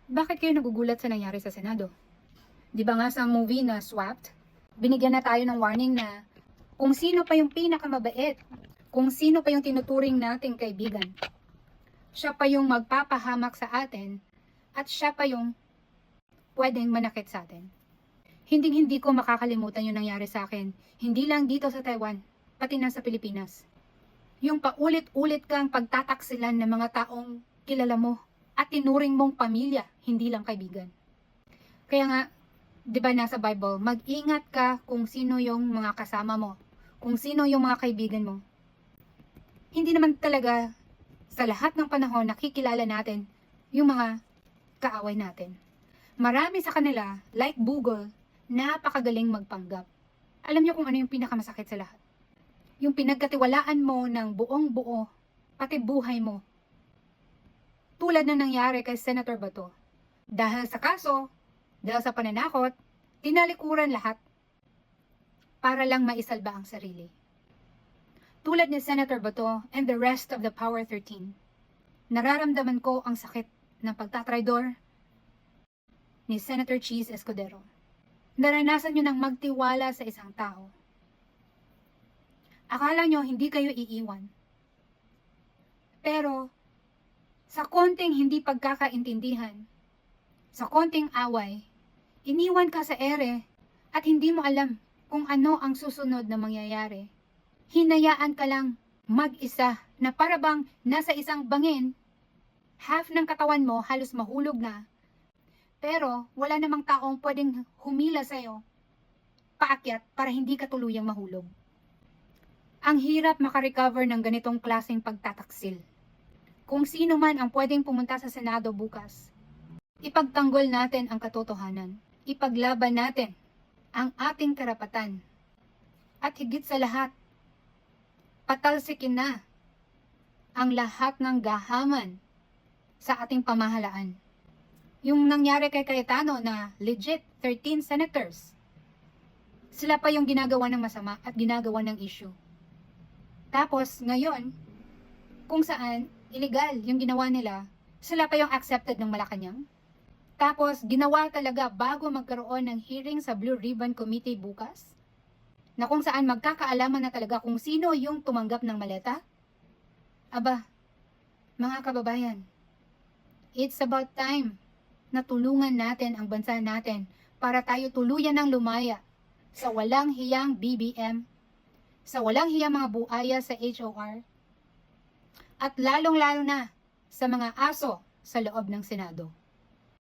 Bakit kayo nagugulat sa nangyari sa Senado? Di ba nga sa movie na Swapped, binigyan na tayo ng warning na kung sino pa yung pinakamabait, kung sino pa yung tinuturing nating kaibigan, siya pa yung magpapahamak sa atin at siya pa yung pwedeng manakit sa atin. Hindi ko makakalimutan yung nangyari sa akin, hindi lang dito sa Taiwan, pati na sa Pilipinas. Yung paulit-ulit kang pagtataksilan ng mga taong kilala mo at tinuring mong pamilya, hindi lang kaibigan. Kaya nga, di ba nasa Bible, mag-ingat ka kung sino yung mga kasama mo, kung sino yung mga kaibigan mo. Hindi naman talaga sa lahat ng panahon nakikilala natin yung mga kaaway natin. Marami sa kanila, like Bugol, napakagaling magpanggap. Alam niyo kung ano yung pinakamasakit sa lahat? Yung pinagkatiwalaan mo ng buong buo, pati buhay mo. Tulad na nangyari kay Senator Bato. Dahil sa kaso, dahil sa pananakot, tinalikuran lahat para lang maisalba ang sarili. Tulad ni Senator Bato and the rest of the Power 13, nararamdaman ko ang sakit ng pagtatraidor ni Senator Cheese Escudero. Naranasan nyo ng magtiwala sa isang tao. Akala nyo hindi kayo iiwan. Pero, sa konting hindi pagkakaintindihan, sa konting away, iniwan ka sa ere at hindi mo alam kung ano ang susunod na mangyayari. Hinayaan ka lang mag-isa na parabang nasa isang bangin, half ng katawan mo halos mahulog na, pero wala namang taong pwedeng humila sa'yo, paakyat para hindi ka tuluyang mahulog. Ang hirap makarecover ng ganitong klaseng pagtataksil. Kung sino man ang pwedeng pumunta sa Senado bukas, ipagtanggol natin ang katotohanan. Ipaglaban natin ang ating karapatan. At higit sa lahat, patalsikin na ang lahat ng gahaman sa ating pamahalaan. Yung nangyari kay Cayetano na legit 13 senators, sila pa yung ginagawa ng masama at ginagawa ng issue. Tapos ngayon, kung saan illegal yung ginawa nila, sila pa yung accepted ng Malacanang. Tapos ginawa talaga bago magkaroon ng hearing sa Blue Ribbon Committee bukas, na kung saan magkakaalaman na talaga kung sino yung tumanggap ng maleta. Aba, mga kababayan, it's about time na tulungan natin ang bansa natin para tayo tuluyan ng lumaya sa walang hiyang BBM, sa walang hiyang mga buaya sa HOR, at lalong-lalo na sa mga aso sa loob ng Senado.